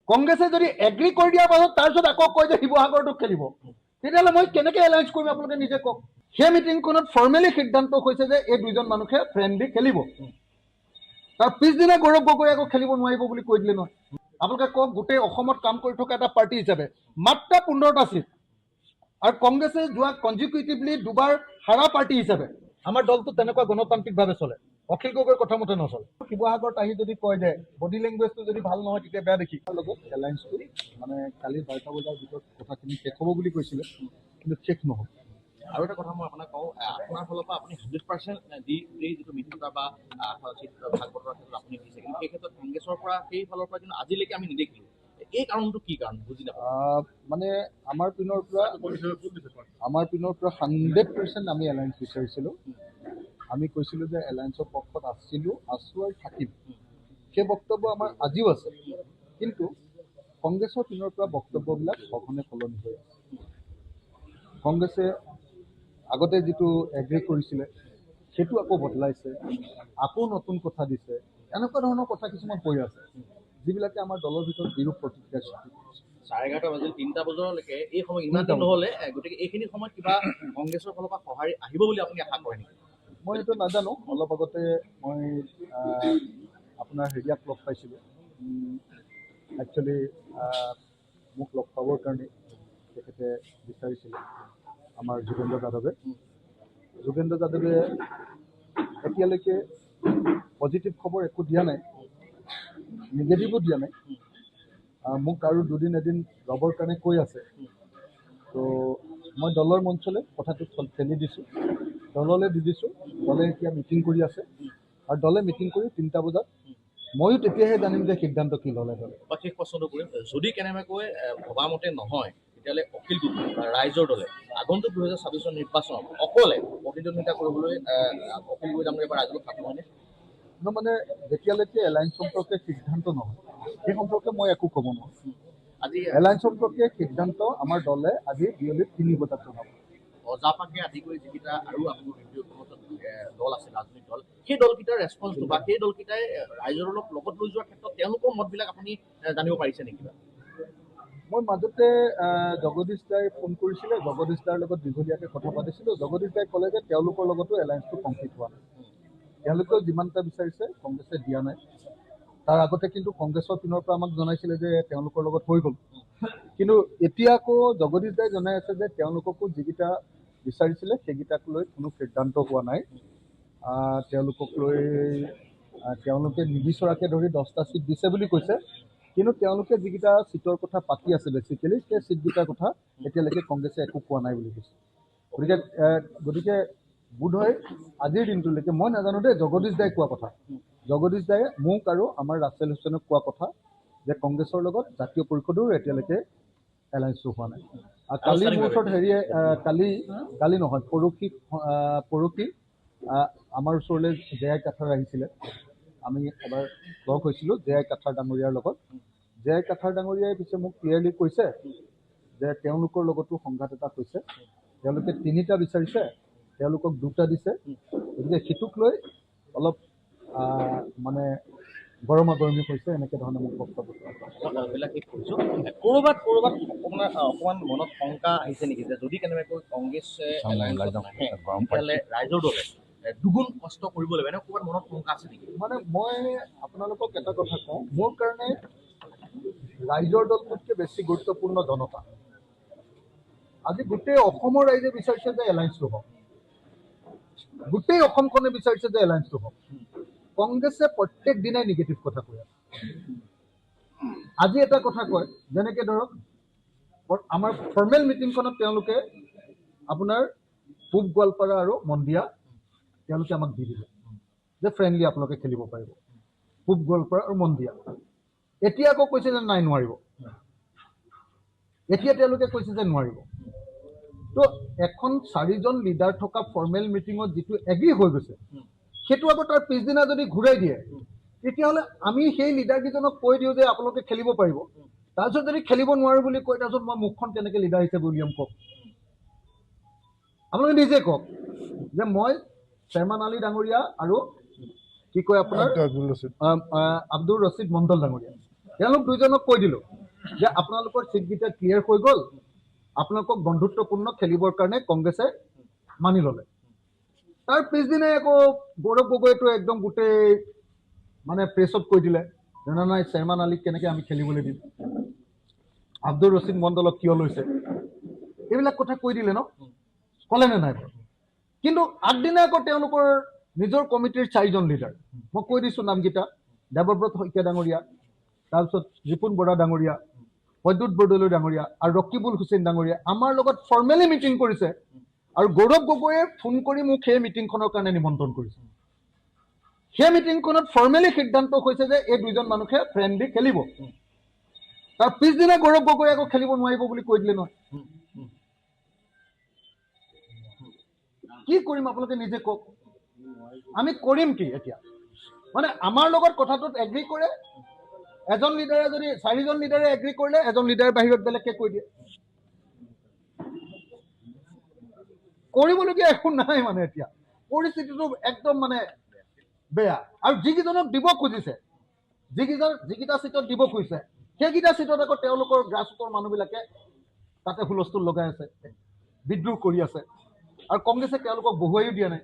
কংগ্ৰেছে যদি এগ্ৰি কৰি দিয়াৰ পাছত তাৰপিছত আকৌ কয় যে শিৱসাগৰটোক খেলিব, তেতিয়াহ'লে মই কেনেকৈ এলায়েন্স কৰিম আপোনালোকে নিজে কওক। সেই মিটিংখনত ফৰ্মেলি সিদ্ধান্ত হৈছে যে এই দুইজন মানুহে ফ্ৰেণ্ডলি খেলিব। তাৰ পিছদিনা গৌৰৱ গগৈ আকৌ খেলিব নোৱাৰিব বুলি কৈ দিলে নহয়। আপোনালোকে কওক, গোটেই অসমত কাম কৰি থকা এটা পাৰ্টি হিচাপে মাত্ৰ 15টা চিট, আৰু কংগ্ৰেছে যোৱা কনজিকিউটিভলি দুবাৰ হাৰা পাৰ্টি হিচাপে আমাৰ দলটো তেনেকুৱা গণতান্ত্ৰিকভাৱে চলে, অখিল গগৈৰ কথা মতে নচলে। শিৱসাগৰত আহি যদি কয় যে বডি লেংগুৱেজটো যদি ভাল নহয় তেতিয়া বেয়া দেখি, লগত এলায়েন্সটো মানে কালি 12টা বজাৰ ভিতৰত কথাখিনি শেষ হ'ব বুলি কৈছিলে, কিন্তু শেষ নহ'ল। আৰু এটা কথা মই আপোনাক কওঁ, আপোনাৰ ফালৰ পৰা আপুনি 100% দি যিটো মিত্ৰতা বা ভাগ বতৰা ক্ষেত্ৰত আপুনি দিছে, কিন্তু সেই ক্ষেত্ৰত কংগ্ৰেছৰ পৰা সেই ফালৰ পৰা কিন্তু আজিলৈকে আমি নেদেখিলোঁ। এই কাৰণটো কি কাৰণ বুজি নাপাওঁ। মানে আমাৰ পিনৰ পৰা 100% আমি এলায়েন্স বিচাৰিছিলোঁ। আমি কৈছিলোঁ যে এলায়েন্সৰ পক্ষত আছোঁ আৰু থাকিম। সেই বক্তব্য আমাৰ আজিও আছে, কিন্তু কংগ্ৰেছৰ পিনৰ পৰা বক্তব্যবিলাক সঘনে সলনি হৈ আছে। কংগ্ৰেছে আগতে যিটো এগ্ৰি কৰিছিলে সেইটো আকৌ বদলাইছে, আকৌ নতুন কথা দিছে, এনেকুৱা ধৰণৰ কথা কিছুমান কৈ আছে যিবিলাকে আমাৰ দলৰ ভিতৰত বিৰূপ প্ৰতিক্ৰিয়া সৃষ্টি কৰিছে। 11:30 বাজিল, 3টা বজালৈকে এই সময় ইমান দিন নহ'লে, গতিকে এইখিনি সময়ত কিবা কংগ্ৰেছৰ ফালৰ পৰা সঁহাৰি আহিব বুলি আপুনি আশা কৰে নেকি? মই এইটো নাজানো। অলপ আগতে মই আপোনাৰ হেৰিয়াক লগ পাইছিলোঁ, একচুৱেলি মোক লগ পাবৰ কাৰণে তেখেতে বিচাৰিছিলে আমাৰ যোগেন্দ্ৰ যাদৱে। যোগেন্দ্ৰ যাদৱে এতিয়ালৈকে পজিটিভ খবৰ একো দিয়া নাই, নিগেটিভো দিয়া নাই। মোক আৰু দুদিন এদিন যাবৰ কাৰণে কৈ আছে। তো মই দলৰ মঞ্চলৈ কথাটো ঠেলি দিছোঁ, দললৈ দি দিছোঁ। দলে এতিয়া মিটিং কৰি আছে, আৰু দলে মিটিং কৰি 3টা বজাত ময়ো তেতিয়াহে জানিম যে সিদ্ধান্ত কি ল'লে দলে। শেষ প্ৰশ্নটো কৰিম, যদি কেনেবাকৈ ভবামতে নহয় তেতিয়াহ'লে অখিল গগৈ ৰাইজৰ দলে আগন্তুক 2026 নিৰ্বাচনত অকলে প্ৰতিদ্বন্দ্বিতা কৰিবলৈ অখিল গগৈ ডাঙৰীয়া বা ৰাইজক থাকিবনে? মানে যেতিয়ালৈকে এলায়েন্স সম্পৰ্কে সিদ্ধান্ত নহয় সেই সম্পৰ্কে মই একো ক'ব নোৱাৰোঁ। আজি এলায়েন্স সম্পৰ্কে সিদ্ধান্ত আমাৰ দলে আজি বিয়লি 3 বজাত জনাব। অজাপাকে আদি কৰি যিকেইটা আৰু আপোনাৰ দল আছে, ৰাজনৈতিক দল, সেই দলকেইটাৰ ৰেছপন্সটো বা সেই দলকেইটাই ৰাইজৰ লগত লৈ যোৱাৰ ক্ষেত্ৰত তেওঁলোকৰ মতবিলাক আপুনি জানিব পাৰিছে নেকি? মই মাজতে জগদীশ দাই ফোন কৰিছিলে, জগদীশ দাৰ লগত দীঘলীয়াকৈ কথা পাতিছিলোঁ। জগদীশ দাই ক'লে যে তেওঁলোকৰ লগতো এলায়েন্সটো কমপ্লিট হোৱা নাই, তেওঁলোকেও যিমানটা বিচাৰিছে কংগ্ৰেছে দিয়া নাই। তাৰ আগতে কিন্তু কংগ্ৰেছৰ পিনৰ পৰা আমাক জনাইছিলে যে তেওঁলোকৰ লগত হৈ গ'ল, কিন্তু এতিয়া আকৌ জগদীশ দাই জনাই আছে যে তেওঁলোককো যিকেইটা বিচাৰিছিলে সেইকেইটাক লৈ কোনো সিদ্ধান্ত হোৱা নাই। তেওঁলোকক লৈ তেওঁলোকে নিবিচৰাকে ধৰি 10টা চিট দিছে বুলি কৈছে, কিন্তু তেওঁলোকে যিকেইটা চিটৰ কথা পাতি আছে বেচিকেলি সেই চিটকেইটাৰ কথা এতিয়ালৈকে কংগ্ৰেছে একো কোৱা নাই বুলি কৈছে। গতিকে বোধহয় আজিৰ দিনটোলৈকে মই নাজানো দেই, জগদীশ দাই কোৱা কথা, জগদীশ দায়ে মোক আৰু আমাৰ ৰাছেল হুছেইনক কোৱা কথা যে কংগ্ৰেছৰ লগত জাতীয় পৰিষদৰো এতিয়ালৈকে এলায়েন্সটো হোৱা নাই। আৰু কালি মোৰ ওচৰত হেৰিয়ে কালি নহয় পৰহি আমাৰ ওচৰলৈ জে.আই. কাঠাৰ আহিছিলে। আমি এবাৰ লগ হৈছিলোঁ জে.আই. কাঠাৰ ডাঙৰীয়াৰ লগত। জে.আই. কাঠাৰ ডাঙৰীয়াই পিছে মোক ক্লিয়াৰলি কৈছে যে তেওঁলোকৰ লগতো সংঘাত এটা হৈছে, তেওঁলোকে 3টা বিচাৰিছে, তেওঁলোকক 2টা দিছে। গতিকে সেইটোক লৈ অলপ মানে গৰমা গৰমি হৈছে, এনেকৈ ধৰণে মোক বক্তব্য কৰবাত অকণমান মনত শংকা আহিছে নেকি যে যদি কেনেবাকৈ কংগ্ৰেছে তেতিয়াহ'লে ৰাইজৰ দলে দুগুণ কষ্ট কৰিব লাগিব, এনেকুৱা ক'ৰবাত মনত শংকা আছে নেকি? মানে মই আপোনালোকক এটা কথা কওঁ, মোৰ কাৰণে ৰাইজৰ দলটোতকৈ বেছি গুৰুত্বপূৰ্ণ জনতা। আজি গোটেই অসমৰ ৰাইজে বিচাৰিছে যে এলায়েন্সটো হওক, গোটেই অসমখনে বিচাৰিছে যে এলায়েন্সটো হওক। কংগ্ৰেছে প্ৰত্যেক দিনাই নিগেটিভ কথা কৈ আছে। আজি এটা কথা কয়, যেনেকৈ ধৰক আমাৰ ফৰ্মেল মিটিংখনত তেওঁলোকে আপোনাৰ পূব গোৱালপাৰা আৰু মন্দিয়া তেওঁলোকে আমাক দি দিলে যে ফ্ৰেণ্ডলি আপোনালোকে খেলিব পাৰিব, পূব গোৱালপাৰা আৰু মন্দিয়া। এতিয়া আকৌ কৈছে যে নাই নোৱাৰিব, এতিয়া তেওঁলোকে কৈছে যে নোৱাৰিব। তো এখন 4জন লিডাৰ থকা ফৰ্মেল মিটিঙত যিটো এগ্ৰি হৈ গৈছে সেইটো আকৌ তাৰ পিছদিনা যদি ঘূৰাই দিয়ে তেতিয়াহ'লে আমি সেই লিডাৰকেইজনক কৈ দিওঁ যে আপোনালোকে খেলিব পাৰিব, তাৰপিছত যদি খেলিব নোৱাৰোঁ বুলি কয় তাৰপিছত মই মুখখন কেনেকৈ লিডাৰ হিচাপে উলিয়াম কওক? আপোনালোকে নিজে কওক যে মই চেয়াৰমান আলী ডাঙৰীয়া আৰু কি কয় আপোনাৰ আব্দুল ৰচিদ মণ্ডল ডাঙৰীয়া, তেওঁলোক দুজনক কৈ দিলোঁ যে আপোনালোকৰ ছিটকেইটা ক্লিয়াৰ হৈ গ'ল, আপোনালোকক বন্ধুত্বপূৰ্ণ খেলিবৰ কাৰণে কংগ্ৰেছে মানি ল'লে। তাৰ পিছদিনাই আকৌ গৌৰৱ গগৈটো একদম গোটেই মানে প্ৰেছত কৈ দিলে যে নাই চেয়াৰমান আলীক কেনেকৈ আমি খেলিবলৈ দিম, আব্দুৰ ৰচিদ মণ্ডলক কিয় লৈছে, এইবিলাক কথা কৈ দিলে ন, ক'লেনে নাই বাৰু? কিন্তু আগদিনা আকৌ তেওঁলোকৰ নিজৰ কমিটিৰ 4জন লিডাৰ, মই কৈ দিছোঁ নামকেইটা, দেৱব্ৰত শইকীয়া ডাঙৰীয়া, তাৰপিছত ৰিপুণ বৰা ডাঙৰীয়া, প্ৰদ্যুৎ বৰদলৈ ডাঙৰীয়া আৰু ৰকিবুল হুছেইন ডাঙৰীয়া আমাৰ লগত ফৰ্মেলি মিটিং কৰিছে। আৰু গৌৰৱ গগৈয়ে ফোন কৰি মোক সেই মিটিংখনৰ কাৰণে নিমন্ত্ৰণ কৰিছে। সেই মিটিংখনত ফৰ্মেলি সিদ্ধান্ত হৈছে যে এই দুইজন মানুহে ফ্ৰেণ্ডলি খেলিব। তাৰ পিছদিনা গৌৰৱ গগৈ আকৌ খেলিব নোৱাৰিব বুলি কৈ দিলে নহয়। কি কৰিম আপোনালোকে নিজে কওক, আমি কৰিম কি এতিয়া? মানে আমাৰ লগত কথাটোত এগ্ৰী কৰে, এজন লিডাৰে যদি 4জন লিডাৰে এগ্ৰী কৰিলে, এজন লিডাৰে বাহিৰত বেলেগকে কৈ দিয়ে। কৰিবলগীয়া একো নাই মানে এতিয়া পৰিস্থিতিটো একদম মানে বেয়া। আৰু যিকেইজনক দিব খুজিছে, যিকেইটা চিটত দিব খুজিছে, সেইকেইটা চিটত আকৌ তেওঁলোকৰ গ্ৰাছৰুটৰ মানুহবিলাকে তাতে হুলস্থুল লগাই আছে, বিদ্ৰোহ কৰি আছে। আৰু কংগ্ৰেছে তেওঁলোকক বহুৱাইও দিয়া নাই,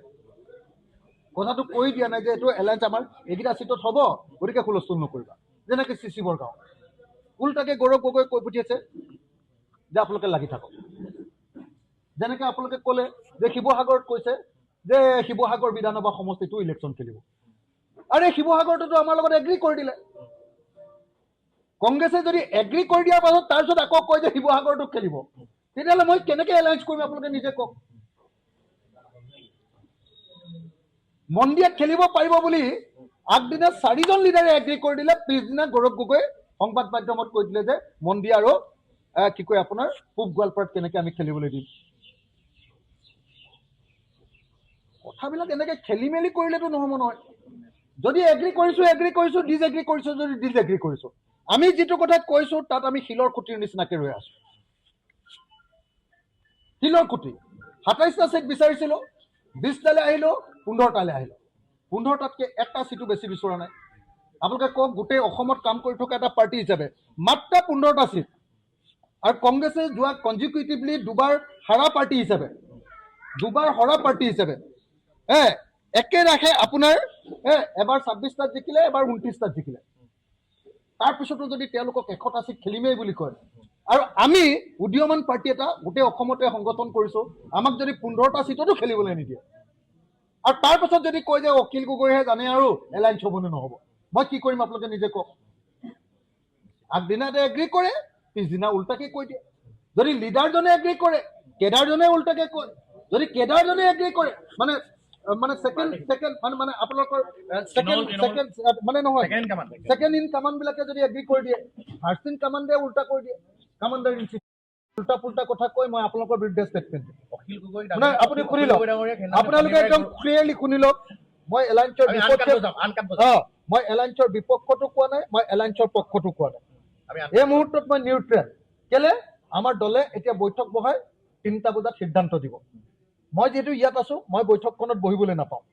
কথাটো কৈ দিয়া নাই যে এইটো এলায়েন্স আমাৰ এইকেইটা চিটত হ'ব, গতিকে হুলস্থুল নকৰিবা। যেনেকৈ CC বৰগাঁও উল্টাকে গৌৰৱ গগৈ কৈ পঠিয়াইছে যে আপোনালোকে লাগি থাকক। যেনেকৈ আপোনালোকে ক'লে যে শিৱসাগৰত কৈছে যে শিৱসাগৰ বিধানসভা সমষ্টিটো ইলেকশ্যন খেলিব, আৰু এই শিৱসাগৰটোতো আমাৰ লগত এগ্ৰী কৰি দিলে। কংগ্ৰেছে যদি এগ্ৰী কৰি দিয়াৰ পাছত তাৰপিছত আকৌ কয় যে শিৱসাগৰটো খেলিব, তেতিয়াহ'লে মই কেনেকৈ এলায়েন্স কৰিম আপোনালোকে নিজে কওক। মন্দিয়াত খেলিব পাৰিব বুলি আগদিনা 4জন লিডাৰে এগ্ৰী কৰি দিলে, পিছদিনা গৌৰৱ গগৈ সংবাদ মাধ্যমত কৈ দিলে যে মন্দিয়া আৰু কি কয় আপোনাৰ পূব গোৱালপাৰাত কেনেকৈ আমি খেলিবলৈ দিম। কথাবিলাক এনেকৈ খেলি মেলি কৰিলেতো নহ'ব নহয়। যদি এগ্ৰী কৰিছোঁ, ডিছএগ্ৰী কৰিছোঁ যদি ডিছএগ্ৰী কৰিছোঁ। আমি যিটো কথা কৈছোঁ তাত আমি শিলৰ খুঁটিৰ নিচিনাকৈ ৰৈ আছোঁ। শিলৰ খুঁটি 27টা চিট বিচাৰিছিলোঁ, 20টালৈ আহিলোঁ, 15টালৈ আহিলোঁ। 15টাতকৈ এটা চিটো বেছি বিচৰা নাই। আপোনালোকে কওক, গোটেই অসমত কাম কৰি থকা এটা পাৰ্টি হিচাপে মাত্ৰ 15টা চিট, আৰু কংগ্ৰেছে যোৱা কনজিকিউটিভলি দুবাৰ হাৰা পাৰ্টি হিচাপে একেৰাখে আপোনাৰ এবাৰ 26টাত জিকিলে, এবাৰ 29টাত জিকিলে। তাৰপিছতো যদি তেওঁলোকক 100টা চিট খেলিমেই বুলি কয়, আৰু আমি উদীয়মান পাৰ্টি এটা গোটেই অসমতে সংগঠন কৰিছোঁ, আমাক যদি 15টা চিটতো খেলিবলৈ নিদিয়ে, আৰু তাৰপাছত যদি কয় যে অখিল গগৈহে জানে আৰু এলায়েন্স হ'বনে নহ'ব, মই কি কৰিম আপোনালোকে নিজে কওক। আগদিনাতে এগ্ৰী কৰে, পিছদিনা উল্টাকে কৈ দিয়ে। যদি লিডাৰজনে এগ্ৰী কৰে, কেডাৰজনে উল্টাকে কয়। যদি কেডাৰজনে এগ্ৰী কৰে, মানে সেকেন্ড মানে আপোনালোকৰ মানে নহয়, সেকেন্ড ইন কামাণ্ড বিলাকে যদি এগ্ৰী কৰি দিয়ে, ফাৰ্ষ্ট ইন কামাণ্ডে উল্টা কৰি দিয়ে। কামাণ্ডাৰ ইন চিফ উল্টা পুল্টা কথা কৈ মই আপোনালোকৰ বিৰুদ্ধে ষ্টেটমেণ্ট দিম। আপুনি শুনি লওক, আপোনালোকে একদম ক্লিয়াৰলি শুনি লওক, মই এলায়েন্সৰ বিপক্ষতো কোৱা নাই, মই এলায়েন্সৰ পক্ষতো কোৱা নাই। এই মুহূৰ্তত মই নিউট্ৰেল। কেলে? আমাৰ দলে এতিয়া বৈঠক বহাই 3টা বজাত সিদ্ধান্ত দিব। মই যিহেতু ইয়াত আছোঁ, মই বৈঠকখনত বহিবলৈ নাপাওঁ।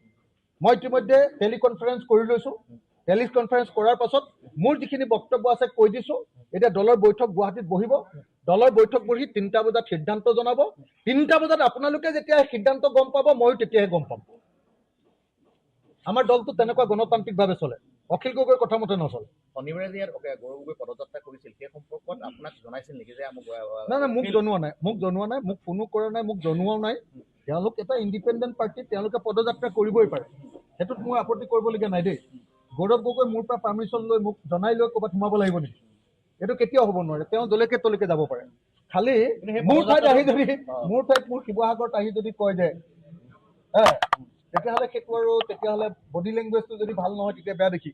মই ইতিমধ্যে টেলিকনফাৰেন্স কৰি লৈছোঁ। টেলিকনফাৰেন্স কৰাৰ পাছত মোৰ যিখিনি বক্তব্য আছে কৈ দিছোঁ। এতিয়া দলৰ বৈঠক গুৱাহাটীত বহিব, দলৰ বৈঠক বহি 3টা বজাত সিদ্ধান্ত জনাব। 3টা বজাত আপোনালোকে যেতিয়া সিদ্ধান্ত গম পাব, ময়ো তেতিয়াহে গম পাম। আমাৰ দলটো তেনেকুৱা গণতান্ত্ৰিকভাৱে চলে, অখিল গগৈৰ কথা মতে নচলে। শনিবাৰে যে ইয়াত গৌৰৱ গগৈ পদযাত্ৰা কৰিছিল, সেই সম্পৰ্কত আপোনাক জনাইছিল নেকি যে নাই, মোক জনোৱা নাই, মোক ফোনো কৰা নাই, মোক জনোৱাও নাই। তেওঁলোক এটা ইণ্ডিপেণ্ডেণ্ট পাৰ্টি, তেওঁলোকে পদযাত্ৰা কৰিবই পাৰে, সেইটোত মই আপত্তি কৰিবলগীয়া নাই দেই। গৌৰৱ গগৈ মোৰ পৰা পাৰ্মিশ্যন লৈ মোক জনাই লৈ ক'ৰবাত সোমাব লাগিব নেকি? এইটো কেতিয়াও হ'ব নোৱাৰে। তেওঁ যলৈকে তলৈকে যাব পাৰে। খালি মোৰ ঠাইত মোৰ শিৱসাগৰত আহি যদি কয় যে তেতিয়াহ'লে সেইটো আৰু বডি লেংগুৱেজটো যদি ভাল নহয়, তেতিয়া বেয়া দেখি।